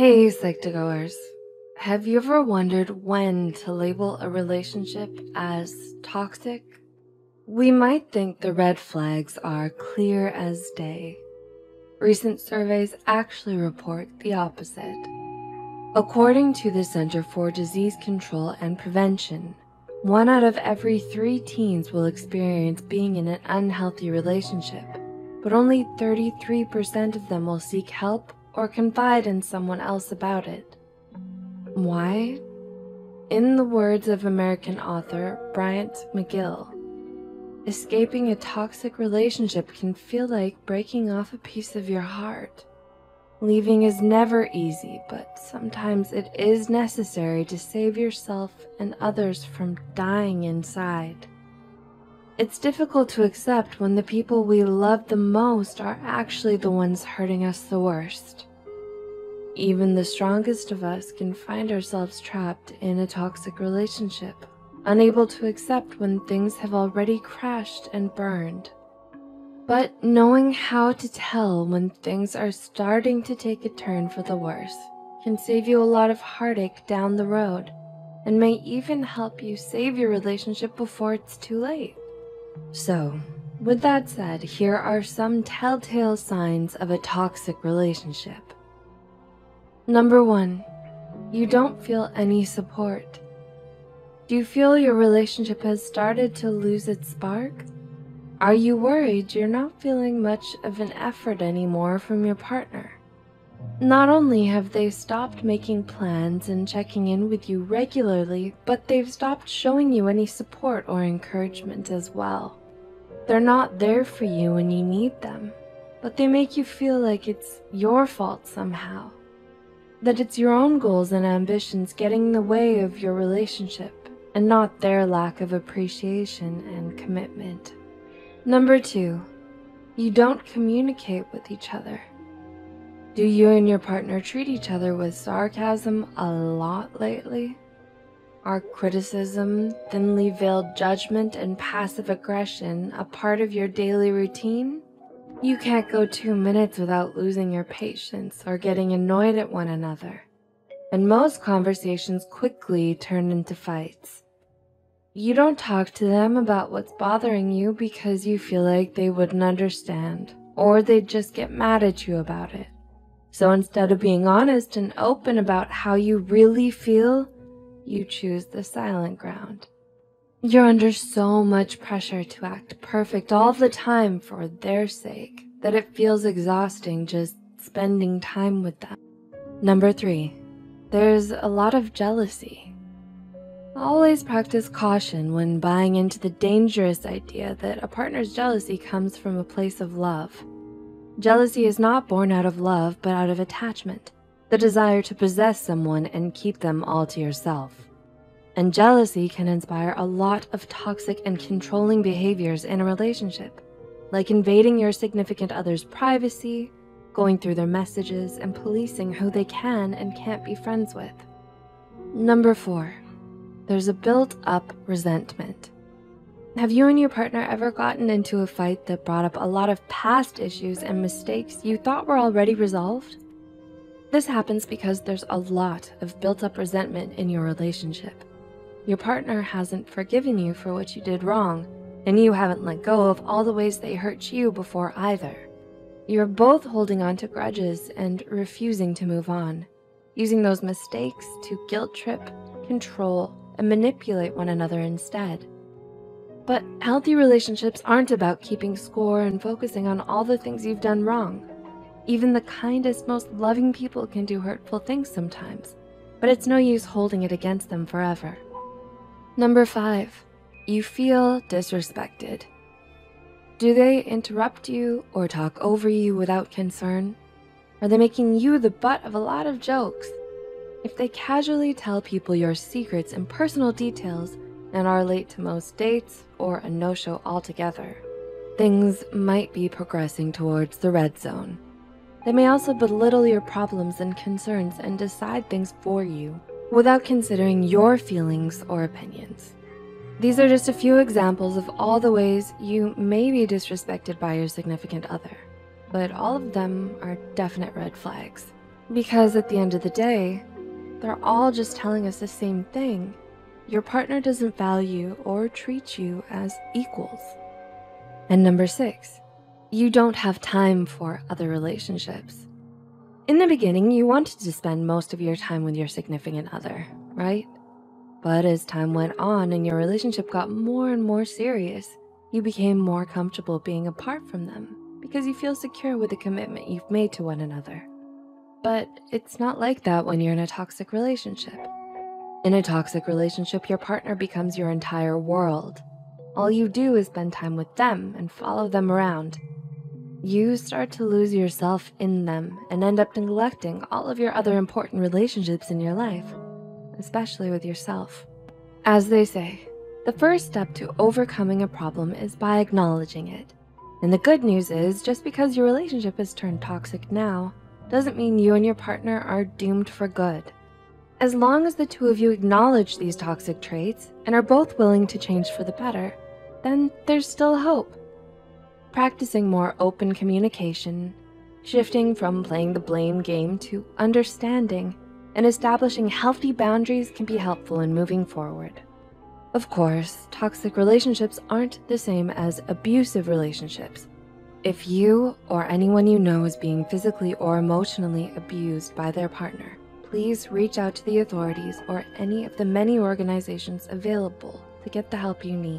Hey, Psych2Goers. Have you ever wondered when to label a relationship as toxic? We might think the red flags are clear as day. Recent surveys actually report the opposite. According to the Center for Disease Control and Prevention, 1 out of every 3 teens will experience being in an unhealthy relationship, but only 33% of them will seek help or confide in someone else about it. Why? In the words of American author Bryant McGill, escaping a toxic relationship can feel like breaking off a piece of your heart. Leaving is never easy, but sometimes it is necessary to save yourself and others from dying inside. It's difficult to accept when the people we love the most are actually the ones hurting us the worst. Even the strongest of us can find ourselves trapped in a toxic relationship, unable to accept when things have already crashed and burned. But knowing how to tell when things are starting to take a turn for the worse can save you a lot of heartache down the road, and may even help you save your relationship before it's too late. So, with that said, here are some telltale signs of a toxic relationship. Number 1, you don't feel any support. Do you feel your relationship has started to lose its spark? Are you worried you're not feeling much of an effort anymore from your partner? Not only have they stopped making plans and checking in with you regularly, but they've stopped showing you any support or encouragement as well. They're not there for you when you need them, but they make you feel like it's your fault somehow. That it's your own goals and ambitions getting in the way of your relationship, and not their lack of appreciation and commitment. Number 2, you don't communicate with each other. Do you and your partner treat each other with sarcasm a lot lately? Are criticism, thinly veiled judgment, and passive aggression a part of your daily routine? You can't go 2 minutes without losing your patience or getting annoyed at one another, and most conversations quickly turn into fights. You don't talk to them about what's bothering you because you feel like they wouldn't understand, or they'd just get mad at you about it. So instead of being honest and open about how you really feel, you choose the silent ground. You're under so much pressure to act perfect all the time for their sake that it feels exhausting just spending time with them. Number 3, there's a lot of jealousy. Always practice caution when buying into the dangerous idea that a partner's jealousy comes from a place of love. Jealousy is not born out of love, but out of attachment, the desire to possess someone and keep them all to yourself. And jealousy can inspire a lot of toxic and controlling behaviors in a relationship, like invading your significant other's privacy, going through their messages, and policing who they can and can't be friends with. Number 4, there's a built-up resentment. Have you and your partner ever gotten into a fight that brought up a lot of past issues and mistakes you thought were already resolved? This happens because there's a lot of built-up resentment in your relationship. Your partner hasn't forgiven you for what you did wrong, and you haven't let go of all the ways they hurt you before either. You're both holding on to grudges and refusing to move on, using those mistakes to guilt trip, control, and manipulate one another instead. But healthy relationships aren't about keeping score and focusing on all the things you've done wrong. Even the kindest, most loving people can do hurtful things sometimes, but it's no use holding it against them forever. Number 5, you feel disrespected. Do they interrupt you or talk over you without concern? Are they making you the butt of a lot of jokes? If they casually tell people your secrets and personal details and are late to most dates or a no-show altogether, things might be progressing towards the red zone. They may also belittle your problems and concerns and decide things for you without considering your feelings or opinions. These are just a few examples of all the ways you may be disrespected by your significant other, but all of them are definite red flags. Because at the end of the day, they're all just telling us the same thing. Your partner doesn't value or treat you as equals. And number 6, you don't have time for other relationships. In the beginning, you wanted to spend most of your time with your significant other, right? But as time went on and your relationship got more and more serious, you became more comfortable being apart from them because you feel secure with the commitment you've made to one another. But it's not like that when you're in a toxic relationship. In a toxic relationship, your partner becomes your entire world. All you do is spend time with them and follow them around. You start to lose yourself in them and end up neglecting all of your other important relationships in your life, especially with yourself. As they say, the first step to overcoming a problem is by acknowledging it. And the good news is, just because your relationship has turned toxic now, doesn't mean you and your partner are doomed for good. As long as the two of you acknowledge these toxic traits and are both willing to change for the better, then there's still hope. Practicing more open communication, shifting from playing the blame game to understanding, and establishing healthy boundaries can be helpful in moving forward. Of course, toxic relationships aren't the same as abusive relationships. If you or anyone you know is being physically or emotionally abused by their partner, please reach out to the authorities or any of the many organizations available to get the help you need.